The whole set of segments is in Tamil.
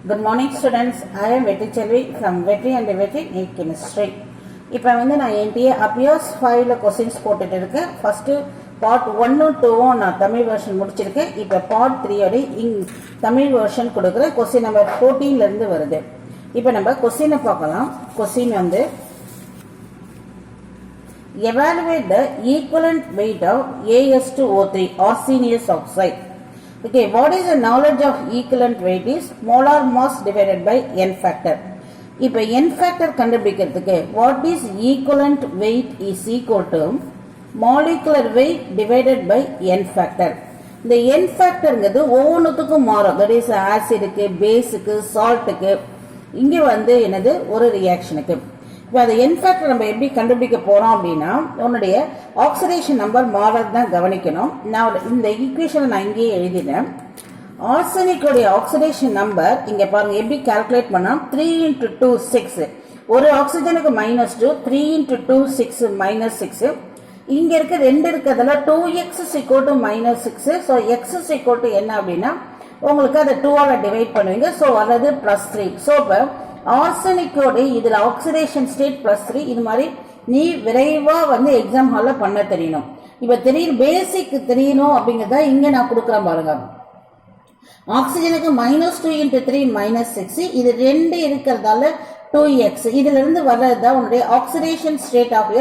Good morning students. I am Vetri from Vetri and Vetri NEET Chemistry. இப்போ வந்து நான் NTA ABHYAS-5 questions போட்டுட்டு இருக்கேன். First part 1 2 நான் தமிழ் வெர்ஷன் முடிச்சிருக்கேன். இப்போ part 3 ஓட தமிழ் வெர்ஷன் கொடுக்குறேன். क्वेश्चन நம்பர் 14 ல இருந்து வருது. இப்போ நம்ம क्वेश्चन பார்க்கலாம். क्वेश्चन வந்து evaluate the equivalent weight of AS2O3 arsenious oxide. Okay, what is the knowledge of equivalent weight is molar mass divided by n factor. இப்போ n factor கண்டுபிடிக்கிறதுக்கு what is equivalent weight is equal to molecular weight divided by n factor. இந்த n factorங்கிறது ஒவ்வொன்றுத்துக்கும் மாறும். that is ஆசிடுக்கு, பேஸுக்கு, சால்ட்டுக்கு, இங்கே வந்து என்னது ஒரு ரியாக்ஷனுக்கு. இப்போ அது n factor நம்ம எப்படி கண்டுபிடிக்க போறோம் அப்படின்னா உன்னுடைய ஆக்சிடேஷன் நம்பர் மாறது தான் கவனிக்கணும். நான் இந்த ஈக்குவேஷனை நான் இங்கேயே எழுதினேன். ஆர்சனிக்கோடைய ஆக்சிடேஷன் நம்பர் இங்க பாருங்க எப்படி கால்குலேட் பண்ணா 3 × 2 6. ஒரு ஆக்சிஜனுக்கு -2, 3 × 2 6 -6. இங்க இருக்க 2 இருக்கிறதுல 2x -6. ஸோ x என்ன அப்படின்னா உங்களுக்கு அதை 2 ஆல டிவைட் பண்ணுவீங்க. ஸோ அல்லது +3. ஸோ இப்போ ஆர்சனிக்கோட இதுல ஆக்சிடேஷன் ஸ்டேட் +3. இது மாதிரி நீ விரைவா வந்து எக்ஸாம் ஹால்ல பண்ண தெரியணும். இப்ப தெரியும் பேசிக் தெரியணும் அப்படிங்கறத இங்க நான் கொடுக்குறேன் பாருங்க. ஆக்சிஜனுக்கு -2 × 3 -6. இது 2 இருக்கிறதால 2x. இதுல இருந்து வர்றதுதான் உன்னுடைய ஆக்சிடேஷன் ஸ்டேட் ஆஃப்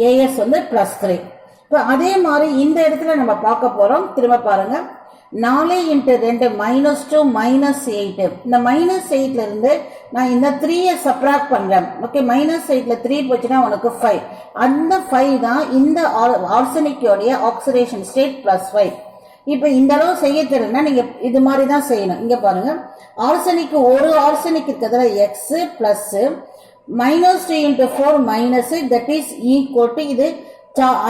AS வந்து +3. இப்ப அதே மாதிரி இந்த இடத்துல நம்ம பார்க்க போறோம். திரும்ப பாருங்க. 4 × 2 -2 -8. இந்த -8ல இருந்து நான் இந்த 3 சப்ராக்ட் பண்றேன். ஓகே, -8ல 3 போச்சுன்னா உனக்கு 5. அந்த 5 தான் இந்த ஆர்சனிக்கோடைய ஆக்சிடேஷன் ஸ்டேட் +5. இப்போ இந்த அளவு செய்ய தெரியலன்னா நீங்க இது மாதிரி தான் செய்யணும். இங்க பாருங்க, ஆர்சனிக் ஒரு ஆர்சனிக் இருக்கிறதுல x plus -3 × 4 that is equal to இது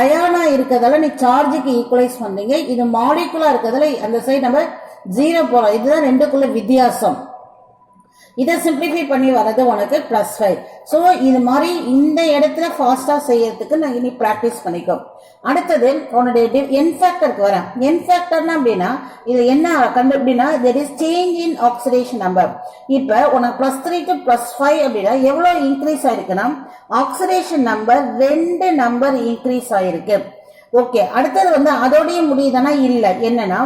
அயானா இருக்கிறதால நீ சார்ஜுக்கு ஈக்குவலைஸ் பண்றீங்க. இது மாலிகுலா இருக்கிறதால அந்த சைடு நம்ம 0 போறோம். இதுதான் ரெண்டுக்குள்ள வித்தியாசம். இதை சிம்பிளிஃபை பண்ணி வர்றது உனக்கு +5. ஸோ இது மாதிரி இந்த இடத்துல ஃபாஸ்டா செய்யறதுக்கு நான் இனி பிராக்டிஸ் பண்ணிக்கோ. அடுத்தது உன்னுடைய n ஃபேக்டருக்கு வரேன். n ஃபேக்டர்னா அப்படின்னா இது என்ன கண்டு அப்படின்னா there is change in oxidation number. இப்போ உனக்கு +3 to +5 அப்படின்னா எவ்வளவு இன்க்ரீஸ் ஆயிருக்குன்னா ஆக்சிடேஷன் நம்பர் 2 நம்பர் இன்க்ரீஸ் ஆயிருக்கு. ஓகே, அடுத்தது வந்து அதோடய முடியுதானா இல்ல. என்னன்னா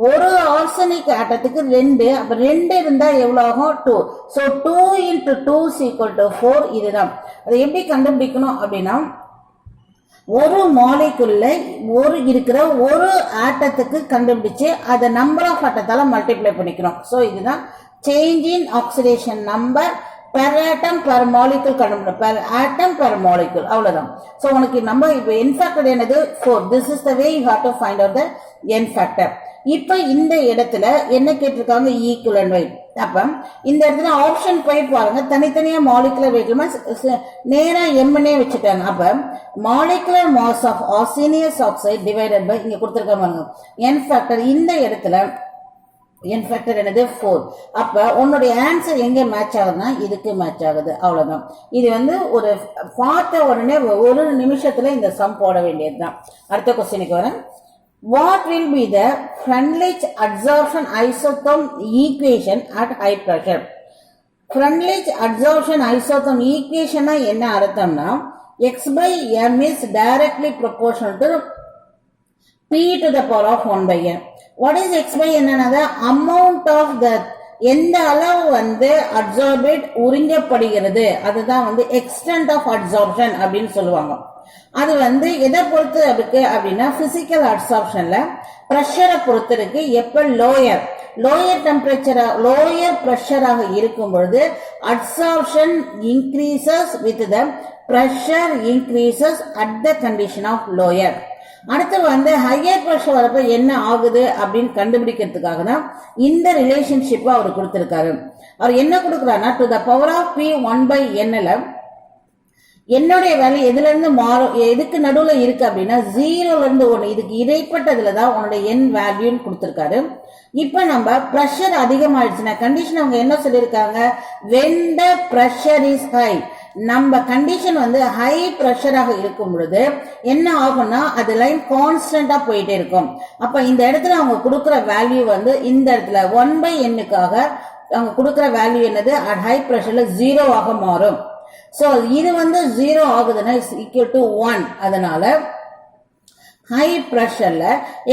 ஒரு ஆர்சனிக் ஆட்டத்துக்கு 2, அப்ப 2 இருந்தா எவ்வளவு ஆகும் 2. சோ 2 × 2 = 4. இதுதான் அதை எப்படி கண்டுபிடிக்கணும் அப்படின்னா ஒரு மாலிகுல்ல ஒரு இருக்கிற ஒரு ஆட்டத்துக்கு கண்டுபிடிச்சு அதை நம்பர் ஆஃப் ஆட்டத்தால மல்டிப்ளை பண்ணிக்கணும். சோ இதுதான் change in oxidation number per atom per molecule கண்டுபிடிக்கணும். per atom per molecule அவ்வளவுதான். சோ உனக்கு நம்ம இப்போ n factor என்னது 4. this is the way you have to find out the n factor. இப்போ இந்த இடத்துல என்ன கேட்டிருக்காங்க ஈக்குவலன்ட் weight. அப்ப இந்த இடத்துல ஆப்ஷன் போய் பாருங்க, தனித்தனியா மாலிகுலர் வெயிட் நேரா எம்னே வச்சுட்டாங்க. அப்ப molecular mass of arsenious oxide divided by இங்க கொடுத்திருக்காங்க n factor. இந்த இடத்துல n factor என்னது 4. அப்ப உன்னுடைய ஆன்சர் எங்க மேட்ச் ஆகுதுன்னா இதுக்கு மேட்ச் ஆகுது. அவ்வளவுதான். இது வந்து ஒரு பார்த்த உடனே ஒரு நிமிஷத்துல இந்த சம் போட வேண்டியதுதான். அடுத்த क्वेश्चनக்கு வரேன். What will be the Freundlich adsorption isotherm equation at high pressure? Freundlich adsorption isotherm equation என்ன அர்த்தம்னா x/m is directly proportional to p to the power of 1/n. What is x/n? என்னது amount of the எந்த அளவு வந்து அப்சார்பேட் உறிஞ்சப்படுகிறது அதுதான் வந்து எக்ஸ்டென்ட் ஆஃப் அப்சார்ப்ஷன் அப்படின்னு சொல்லுவாங்க. அது வந்து எதை பொறுத்து இருக்கு அப்படின்னா பிசிக்கல் அப்சார்ப்ஷன்ல பிரஷரை பொறுத்து இருக்கு. எப்ப லோயர் டெம்பரேச்சர் லோயர் பிரஷராக இருக்கும் பொழுது absorption increases with the pressure increases at the condition of lower. அடுத்து வந்து ஹையர் பிரஷர் வரப்ப என்ன ஆகுது அப்படின்னு கண்டுபிடிக்கிறதுக்காக தான் இந்த ரிலேஷன்ஷிப் அவர் கொடுத்திருக்காரு. அவர் என்ன கொடுக்குறாருன்னா to the power of p 1/n என்னுடைய வேல்யூ எதுல இருந்து மாறும் எதுக்கு நடுவுல இருக்கு அப்படின்னா 0ல இருந்து 1 இதுக்கு இடைப்பட்டதுலதான் உன்னுடைய n வேல்யூன்னு கொடுத்திருக்காரு. இப்ப நம்ம பிரஷர் அதிகமாயிடுச்சுன்னா கண்டிஷன் அவங்க என்ன சொல்லியிருக்காங்க when the pressure is high. நம்ம கண்டிஷன் வந்து ஹை பிரஷராக இருக்கும் பொழுது என்ன ஆகும்னா அது லைன் கான்ஸ்டன்டா போயிட்டே இருக்கும். அப்ப இந்த இடத்துல அவங்க கொடுக்கிற வேல்யூ வந்து இந்த இடத்துல 1/n க்காக அவங்க கொடுக்குற வேல்யூ என்னது அட் ஹை பிரஷர்ல 0 ஆக மாறும். சோ இது வந்து 0 ஆகுதுன்னா இஸ் ஈக்குவல் டு 1. அதனால ஹை பிரஷர்ல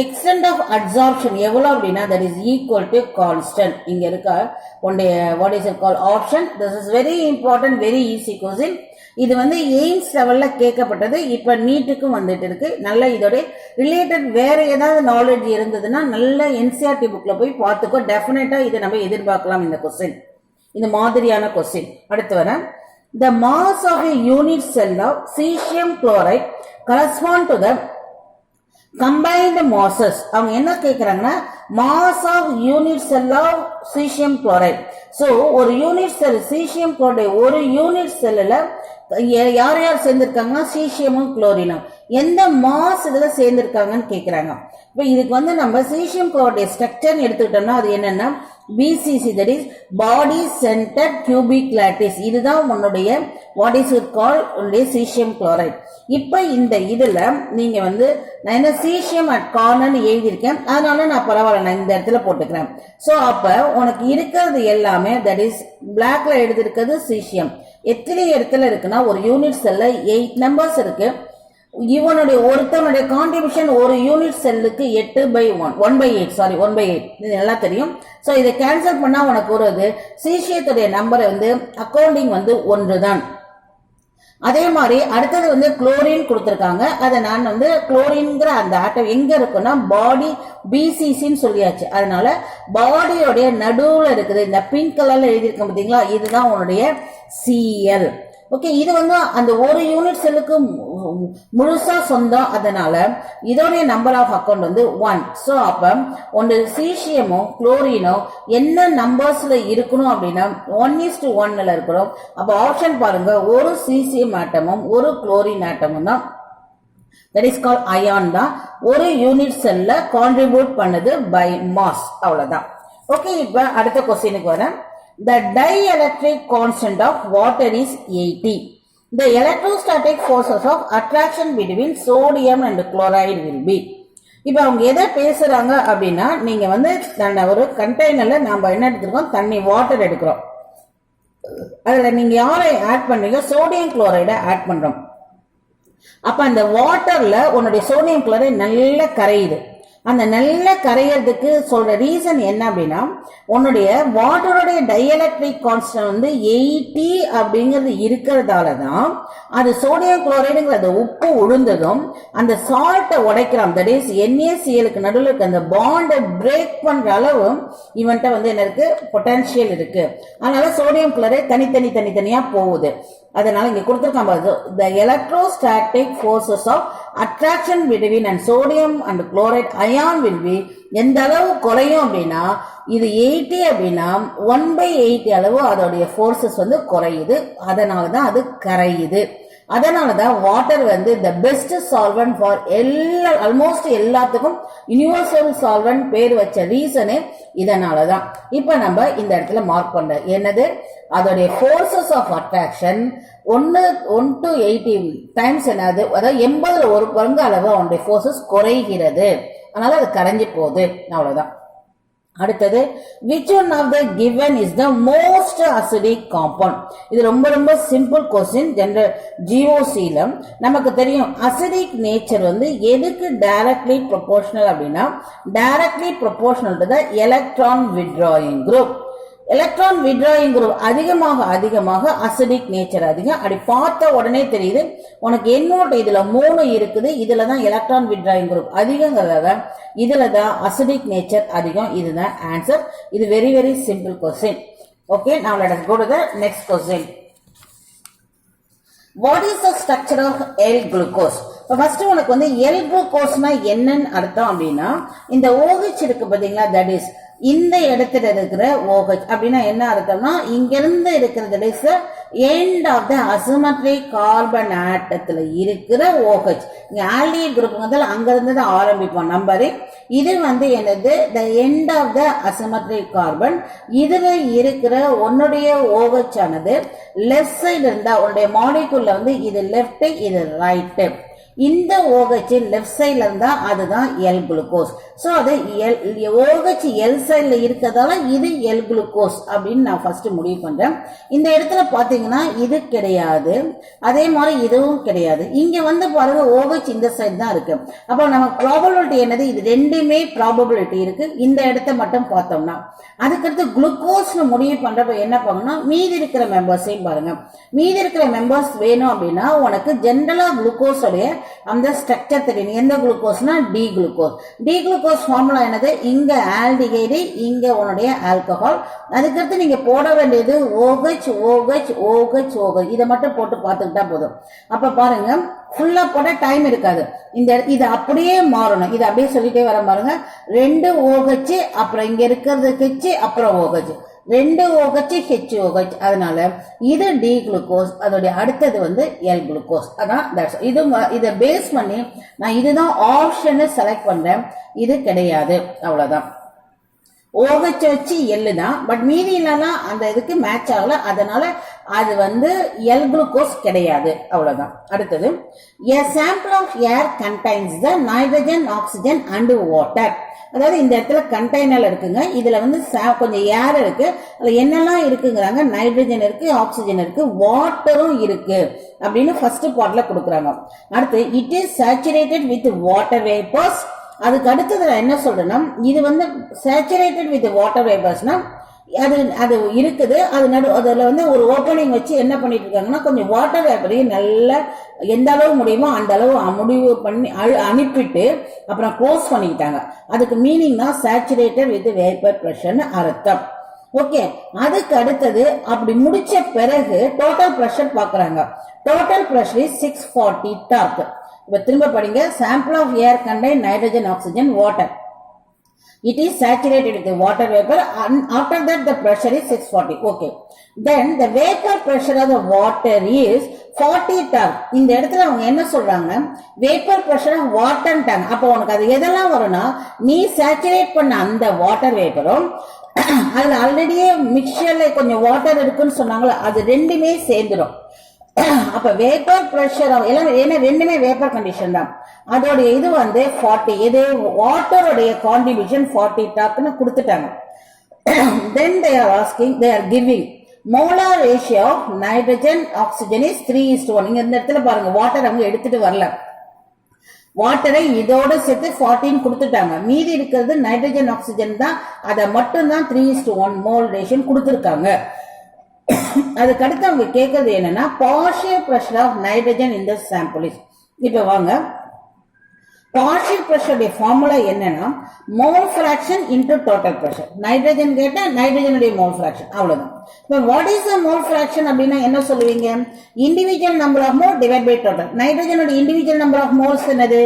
எக்ஸ்டென்ட் ஆஃப் அப்சார்ப்ஷன் எவ்வளவு அப்படின்னா that is equal to constant. இங்க இருக்க ஒன்றைய what is it called option. This is very important, very easy question. இது வந்து எய்ம்ஸ் லெவல்ல கேட்கப்பட்டது. இப்ப நீட்டுக்கும் வந்துட்டு இருக்கு. நல்ல இதோட ரிலேட்டட் வேற ஏதாவது நாலேஜ் இருந்ததுன்னா நல்ல என்சிஆர்டி புக்ல போய் பார்த்துக்கோ. டெஃபினட்டா இதை நம்ம எதிர்பார்க்கலாம் இந்த கொஸ்டின், இந்த மாதிரியான கொஸ்டின். அடுத்து வர the mass of a unit cell of cesium chloride correspond to the combined masses. அவங்க என்ன கேக்குறாங்கன்னா mass of unit cell of cesium chloride. so ஒரு யூனிட் செல் cesium chloride ஒரு யூனிட் செல்லுல யார் யார் சேர்ந்திருக்காங்கன்னா சீசியமும் குளோரினும் எந்த மாஸ் இதுல சேர்ந்திருக்காங்கன்னு கேக்குறாங்க. இப்ப இதுக்கு வந்து நம்ம சீசியம் குளோரைடு ஸ்ட்ரக்சர் எடுத்துக்கிட்டோம்னா அது என்னன்னா BCC, that is body centered cubic lattice. இதுதான் உன்னுடைய what is it called உன்னுடைய சீசியம் குளோரைடு. இப்ப இந்த இதுல நீங்க வந்து நான் என்ன சீசியம் அட் கார்னர்னு எழுதியிருக்கேன், அதனால நான் பரவாயில்ல நான் இந்த இடத்துல போட்டுக்கிறேன். சோ அப்ப உனக்கு இருக்கிறது எல்லாமே that is பிளாக்ல எழுதிருக்கிறது சீசியம். எத்தனை இடத்துல இருக்குன்னா ஒரு யூனிட் செல்ல 8 நம்பர்ஸ் இருக்கு. இவனுடைய ஒருத்தனுடைய கான்ட்ரிபியூஷன் ஒரு யூனிட் செல்லுக்கு 1/8 இது நல்லா தெரியும். சோ இதை கேன்சல் பண்ணா உனக்கு வருது சீசியத்துடைய நம்பர் வந்து அக்கவுண்டிங் வந்து 1 தான். அதே மாதிரி அடுத்தது வந்து குளோரின் கொடுத்திருக்காங்க. அதை நான் வந்து குளோரின்ங்கிற அந்த ஆட்டம் எங்க இருக்குன்னா பாடி BCCன்னு சொல்லியாச்சு. அதனால பாடியோடைய நடுவுல இருக்குது இந்த பிங்க் கலர்ல எழுதியிருக்க பாத்தீங்களா, இதுதான் உன்னுடைய Cl. ஓகே, இது வந்து அந்த ஒரு யூனிட் செல்லுக்கு முழுசா சொந்தம். அதனால இதோடைய நம்பர் ஆஃப் அக்கவுண்ட் வந்து 1. சோ அப்ப ஒன்று சீசியமோ குளோரினோ என்ன நம்பர்ஸ்ல இருக்கணும் அப்படின்னா 1:1 இருக்கணும். அப்ப ஆப்ஷன் பாருங்க, ஒரு சீசியம் ஆட்டமும் ஒரு குளோரின் ஆட்டமும் தான் that is called அயான் தான் ஒரு யூனிட் செல்ல கான்ட்ரிபியூட் பண்ணுது பை மாஸ். அவ்வளவுதான். ஓகே, இப்ப அடுத்த கொஸ்டினுக்கு வரேன். The dielectric constant of water is 80. The electrostatic forces of attraction between sodium and chloride will be. இப்ப அவங்க எதை பேசுறாங்க அப்படின்னா நீங்க வந்து ஒரு கண்டெய்னர்ல நாம என்ன எடுத்துருக்கோம், தண்ணி வாட்டர் எடுக்கிறோம். அதுல நீங்க யாரை ஆட் பண்றீங்க, சோடியம் குளோரைட ஆட் பண்றோம். அப்ப அந்த வாட்டர்ல உன்னுடைய சோடியம் குளோரைடு நல்லா கரையுது. அந்த நல்ல கரையிறதுக்கு சொல்ற ரீசன் என்ன அப்படின்னா உன்னுடைய வாட்டருடைய டைஎலக்ட்ரிக் கான்ஸ்டன்ட் வந்து 80 அப்படிங்கிறது இருக்கிறதால தான் அது சோடியம் குளோரைடுங்கிற உப்பு உளுந்ததும் அந்த சால்ட்டை உடைக்கிறோம். தட் இஸ் NaClக்கு நடுவில் இருக்க அந்த பாண்டை பிரேக் பண்ற அளவு இவன்ட்ட வந்து என்ன இருக்கு, பொட்டன்ஷியல் இருக்கு. அதனால சோடியம் குளோரைடு தனித்தனியா போகுது. அதனால இங்க கொடுத்திருக்காங்க the electrostatic forces of attraction between and sodium and chloride ion will be எந்த அளவு குறையும் அப்படின்னா இது 80 அப்படின்னா 1/8 அளவு அதோடைய ஃபோர்ஸஸ் வந்து குறையுது. அதனாலதான் அது கரையுது. அதனாலதான் வாட்டர் வந்து the best solvent for almost எல்லாத்துக்கும் யூனிவர்சல் சால்வெண்ட் பேர் வச்ச ரீசனே இதனாலதான். இப்ப நம்ம இந்த இடத்துல மார்க் பண்ற என்னது, அதோடைய forces of attraction 1 to 80 times என்னது, அதாவது 80ல் 1 பங்கு அளவு அவனுடைய ஃபோர்ஸஸ் குறைகிறது. அதனால அது கரைஞ்சு போகுது. அவ்வளவுதான். அடுத்தது which one of the given is the most acidic compound. இது ரொம்ப சிம்பிள் கொஸ்டின். ஜெனரல் GOCல நமக்கு தெரியும் அசிடிக் நேச்சர் வந்து எதுக்கு டைரக்ட்லி ப்ரொபோர்ஷனல் அப்படின்னா directly proportional to the electron withdrawing group. Electron withdrawing group அதிகமாக அசிடிக் நேச்சர் அதிகம். அப்படி பார்த்த உடனே தெரியுது உனக்கு என்னோட இதுல 3 இருக்குது, இதுலதான் எலக்ட்ரான் வித்ட்ராயிங் குரூப் அதிகங்கிறத இதுலதான் அசிடிக் நேச்சர் அதிகம். இதுதான் ஆன்சர். இது very simple question. Okay, now let us go to the next question. What is the structure of L-glucose? First உனக்கு வந்து L-glucoseனா என்னன்னு அர்த்தம் அப்படின்னா இந்த OH இருக்கு பாத்தீங்களா, தட் இஸ் இந்த இடத்துல இருக்கிற OH அப்படின்னா என்ன அர்த்தம்னா இங்கிருந்து இருக்கிறது is end of the asymmetric carbon ஆட்டத்துல இருக்கிற OH. இங்க ஆல்டிஹைட் குரூப் அங்க இருந்து தான் ஆரம்பிப்போம் நம்பரு. இது வந்து என்னது, the end of the asymmetric carbon. இதுல இருக்கிற உன்னுடைய OH ஆனது லெஃப்ட் சைடு இருந்தா உன்னுடைய மாலிகுல்ல வந்து இது லெஃப்ட் இது ரைட். இந்த OH லெஃப்ட் சைட்ல இருந்தா அதுதான் L குளுக்கோஸ். சோ அது OH L சைட்ல இருக்கதால இது L குளுக்கோஸ் அப்படின்னு நான் ஃபர்ஸ்ட் முடிவு பண்றேன். இந்த இடத்துல பாத்தீங்கன்னா இது கிடையாது, அதே மாதிரி இதுவும் கிடையாது. இங்க வந்து பாருங்க OH இந்த சைடு தான் இருக்கு. அப்ப நம்ம ப்ராபபிலிட்டி என்னது, இது ரெண்டுமே ப்ராபபிலிட்டி இருக்கு இந்த இடத்த மட்டும் பார்த்தோம்னா. அதுக்கடுத்து குளுக்கோஸ்னு முடிவு பண்றப்ப என்ன பண்ணணும், மீதி இருக்கிற மெம்பர்ஸையும் பாருங்க. மீதி இருக்கிற மெம்பர்ஸ் வேணும் அப்படின்னா உனக்கு ஜென்ரலா குளுக்கோஸ் உடைய அந்த ஸ்ட்ரக்சர் தெரியும். எந்த குளுக்கோஸ்னா D glucose. D glucose formula என்னது, இங்க ஆல்டிகைடு, இங்க உன்னுடைய ஆல்கஹால். அதுக்கடுத்து நீங்க போட வேண்டியது OH OH OH OH. இதை மட்டும் போட்டு பார்த்துக்கிட்டா போதும். அப்ப பாருங்க ஃபுல்லா போட டைம் இருக்காது. இது அப்படியே மாறணும். இது அப்படியே சொல்லிட்டே வர பாருங்க. 2 OH அப்புறம் இங்க இருக்கிறது H அப்புறம் OH, 2 OH HOH. அதனால இது டி குளுக்கோஸ், அதோட அடுத்தது வந்து L குளுக்கோஸ். அதான் இது. இதை பேஸ் பண்ணி நான் இதுதான் ஆப்ஷன் செலக்ட் பண்றேன். இது கிடையாது, அவ்வளவுதான். OH வச்சு L தான், பட் மீதி இல்லைன்னா அந்த இதுக்கு மேட்ச் ஆகல, அதனால அது வந்து L குளுக்கோஸ் கிடையாது, அவ்வளவுதான். அடுத்தது a sample of air contains the nitrogen, oxygen and water. அதாவது இந்த இடத்துல கண்டெய்னர் இருக்குங்க. இதுல வந்து கொஞ்சம் ஏர் இருக்கு. அதுல என்னெல்லாம் இருக்குங்கிறாங்க, நைட்ரஜன் இருக்கு, ஆக்சிஜன் இருக்கு, வாட்டரும் இருக்கு அப்படின்னு ஃபர்ஸ்ட் பார்ட்ல கொடுக்குறாங்க. அடுத்து it is saturated with water vapours. அதுக்கு அடுத்தது நான் என்ன சொல்றேன்னா, இது வந்து சேச்சுரேட்டட் வித் வாட்டர் வேப்பர்ஸ்னா அது இருக்குது. அதுல வந்து ஒரு ஓப்பனிங் வச்சு என்ன பண்ணிட்டு இருக்காங்கன்னா, கொஞ்சம் வாட்டர் வேப்பரையும் நல்லா எந்த அளவு முடியுமோ அந்த அளவு முடிவு பண்ணி அனுப்பிட்டு அப்புறம் க்ளோஸ் பண்ணிக்கிட்டாங்க. அதுக்கு மீனிங் தான் சேச்சுரேட்டட் வித் வேப்பர் பிரஷர்னு அர்த்தம். ஓகே, அதுக்கு அடுத்தது அப்படி முடிச்ச பிறகு டோட்டல் பிரஷர் பாக்குறாங்க. Total pressure is 640 torr. இப்ப திரும்ப படிங்க. Sample of air contain nitrogen, oxygen, water. It is saturated with the water vapor, and after that the pressure is 640. Okay, then the vapor pressure of the water is 40 torr. இந்த இடத்துல அவங்க என்ன சொல்றாங்கன்னா, vapor pressure of water tank. அப்ப உனக்கு அது எதெல்லாம் வரும்னா, நீ சேச்சுரேட் பண்ண அந்த வாட்டர் வேப்பரும் அதுல ஆல்ரெடியே மிக்சர்ல கொஞ்சம் வாட்டர் இருக்குன்னு சொன்னாங்களா, அது ரெண்டுமே சேர்ந்துடும். அப்ப வேப்பர் பிரஷர் எல்லாம் ஏன்னா ரெண்டுமே வேப்பர் கண்டிஷன் தான். அதோட இது வந்து 40. இது வாட்டருடைய கான்ட்ரிபியூஷன் 40 டாப்னு கொடுத்துட்டாங்க. Then they are asking, they are giving molar ratio of nitrogen oxygen is 3:1. இங்க இந்த இடத்துல பாருங்க, வாட்டர் அவங்க எடுத்துட்டு வரல. வாட்டரை இதோட சேர்த்து 14 கொடுத்துட்டாங்க. மீதி இருக்கிறது நைட்ரஜன் ஆக்சிஜன் தான். அதை மட்டும் தான் 3:1 மோல் ரேஷியோ கொடுத்துருக்காங்க. அதுக்கு அடுத்து அவங்க கேட்கறது என்னன்னா, partial pressure of nitrogen in the sample is. இப்ப வாங்க, பார்ஷியல் பிரஷருடைய ஃபார்முலா என்னன்னா, mole fraction into total pressure. Nitrogen கேட்டா நைட்ரஜனுடைய மோல் ஃபிராக்ஷன், அவ்வளவுதான். இப்ப what is the mole fraction அப்படின்னா என்ன சொல்லுவீங்க, individual number of mole divide by total. நைட்ரஜனோட இண்டிவிஜுவல் நம்பர் ஆஃப் மோல்ஸ் என்னது,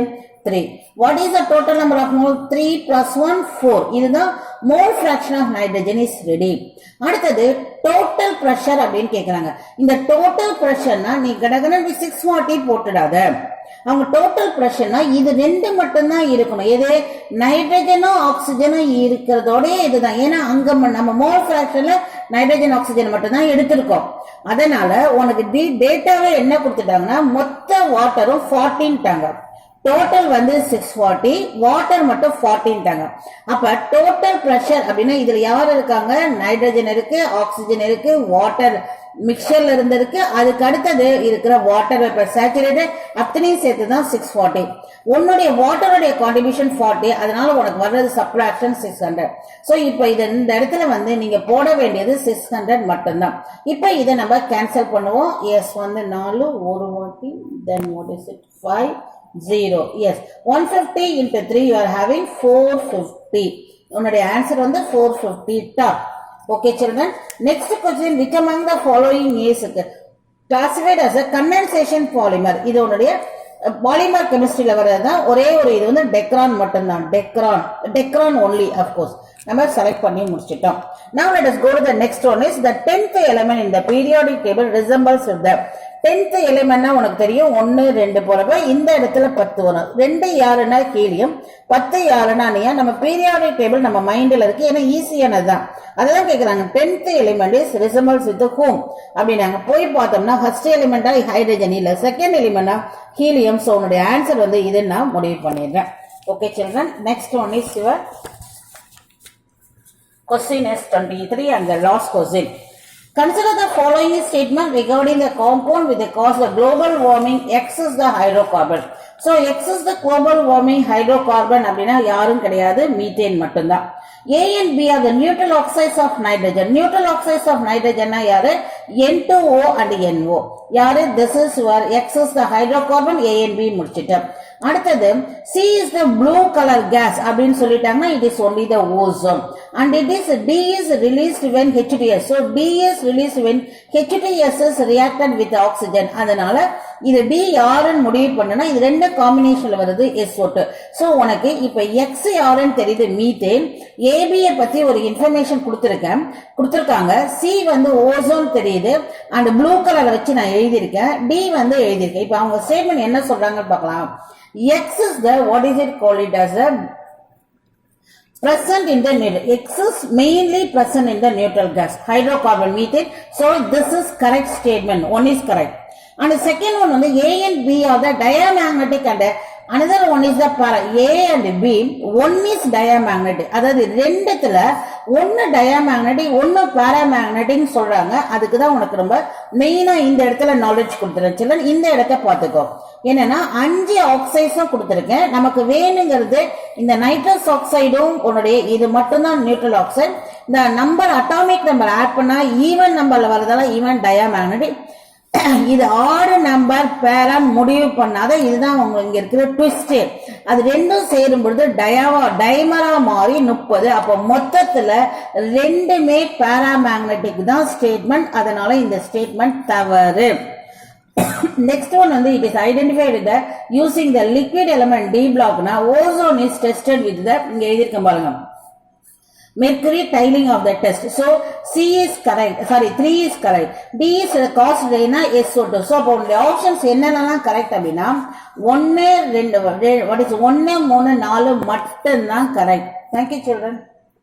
3. What is the total number of moles? 3 plus 1 4. இதுதான் mole fraction of nitrogen is ready. அடுத்தது total pressure அப்படின்னு கேக்குறாங்க. இந்த total pressureனா நீ கடகன 640 போட்டுடாத. அவங்க டோட்டல் பிரஷர்னா இது ரெண்டு மட்டும்தான் இருக்கணும். எது, நைட்ரஜனும் ஆக்சிஜனும் இருக்கிறதோட இதுதான். ஏன்னா அங்க நம்ம மோல் ஃபிராக்ஷன்ல நைட்ரஜன் ஆக்சிஜன் மட்டும் தான் எடுத்திருக்கோம். அதனால உனக்கு டேட்டாவே என்ன கொடுத்துட்டாங்கன்னா, மொத்த வாட்டரும் 14 டாங்க. டோட்டல் வந்து 640, வாட்டர் மட்டும் 14 டாங்க. அப்ப டோட்டல் பிரஷர் அப்படின்னா இதுல யார் இருக்காங்க, நைட்ரஜன் இருக்கு, ஆக்சிஜன் இருக்கு, வாட்டர் மிக்சர்ல இருந்திருக்கு. அதுக்கு அடுத்தது இருக்கிற வாட்டர் வேப்பர் சேச்சுரேட்டட் அத்தனையும் சேர்த்து தான் 640. உன்னுடைய வாட்டருடைய கான்ட்ரிபியூஷன் 40. அதனால உனக்கு வர்றது சப்ட்ராக்ஷன் 600. சோ இப்போ இந்த இடத்துல வந்து நீங்க போட வேண்டியது 600 மட்டும்தான். இப்போ இதை நம்ம கேன்சல் பண்ணுவோம். எஸ் வந்து 4 ஒரு வாட்டி, then what is it, 5 0. Yes, 150 into 3 you are having 450. உன்னுடைய ஆன்சர் வந்து 450 top. Okay children, next question, which among the following is classified as a condensation polymer? இது உன்னுடைய பாலிமர் கெமிஸ்ட்ரியில வரதுதான். ஒரே ஒரு இது வந்து டெக்ரான் மட்டும்தான். டெக்ரான் ஒன்லி, of course. நம்ம செலக்ட் பண்ணி முடிச்சிட்டோம். Now let us go to the next one is the 10th element in the periodic table resembles with the 10th element உனக்கு தெரியும் 1 2 போலவே இந்த இடத்துல 10 வரும். 2 யாருன்னா ஹீலியம், 10 யாருன்னா நியான். நம்ம பீரியாடிக் டேபிள் நம்ம மைண்ட்ல இருக்கு, ஏன்னா ஈஸியானதுதான். அதெல்லாம் கேட்கறாங்க. 10th element is resembles with whom அப்படின்னாங்க. போய் பார்த்தோம்னா ஃபர்ஸ்ட் எலிமெண்டா ஹைட்ரஜன் இல்ல, செகண்ட் எலிமெண்டா ஹீலியம். சோ உன்னுடைய ஆன்சர் வந்து இது நான் முடிவு பண்ணிடுறேன். Okay children, next one is your question is 23 and the last question. Consider the following statement regarding the compound with the cause of global warming. X is the hydrocarbon. So X is the global warming hydrocarbon அப்படின்னா யாரும் கிடையாது, மீத்தேன் மட்டும்தான். A and B are the neutral oxides of nitrogen. Neutral oxides of nitrogen யாரு? N2O and NO. யாரு? This is where X is the hydrocarbon, A and B முடிச்சிட்டோம். அடுத்தது C is the blue color gas அப்படின்னு சொல்லிட்டாங்கன்னா it is only the ozone and it is D is released when H2S. So D is released when H2S is reacted with oxygen. அதனால இது D யாருன்னு முடிவு பண்ணனா இது ரெண்டு காம்பினேஷன்ல வருது SO2. சோ உனக்கு இப்ப X யாருன்னு தெரியுது மீத்தேன், AB பத்தி ஒரு இன்ஃபர்மேஷன் கொடுத்திருக்காங்க, C வந்து ஓசோன் தெரியுது and ப்ளூ கலர் வச்சு நான் எழுதியிருக்கேன், D வந்து எழுதியிருக்கேன். இப்ப அவங்க ஸ்டேட்மெண்ட் என்ன சொல்றாங்க பார்க்கலாம். X is the, what is it called it as a present in the neutral. X is mainly present in the neutral gas, hydrocarbon, methane. So this is correct statement. One is correct. And the second one on the A and B are the diamagnetic and another one is the para. A and B, one is diamagnetic. அதாவது ரெண்டுத்துல ஒன்னு diamagnetic ஒன்னு paramagnetic சொல்றாங்க. அதுக்கு தான் உனக்கு ரொம்ப மெயினா இந்த இடத்துல நாலேஜ் கொடுத்துருச்சேன். இந்த இடத்தை பார்த்துக்கோ. என்னன்னா 5 ஆக்சைட்ஸும் கொடுத்திருக்கேன். நமக்கு வேணுங்கிறது இந்த நைட்ரஸ் ஆக்சைடும் உன்னுடைய இது மட்டும்தான் நியூட்ரல் ஆக்சைடு. இந்த நம்பர் அட்டாமிக் நம்பர் ஆட் பண்ணா ஈவன் நம்பர்ல வரதால ஈவன் டயாமேக்னெட்டிக். இது ஆறு நம்பர் பேரம் முடிவு பண்ணாத இதுதான் உங்களுக்கு இங்க இருக்கிற ட்விஸ்ட். அது ரெண்டும் சேரும் பொழுது டைமரா மாறி 30. அப்ப மொத்தத்துல ரெண்டுமே பாராமேக்னெட்டிக் தான் ஸ்டேட்மெண்ட். அதனால இந்த ஸ்டேட்மெண்ட் தவறு. Next one வந்து it is identified with the using the liquid element D block na ozone is tested with the இங்க எழுதிருக்கேன் பாருங்க mercury tiling of the test. So C is correct, sorry 3 is correct, D is cost na SO2. So அப்ப உங்களுடைய ஆப்ஷன்ஸ் என்னென்னலாம் கரெக்ட் அப்படின்னா 1 2 what is 1 3 4 மட்டும் தான் கரெக்ட். Thank you children.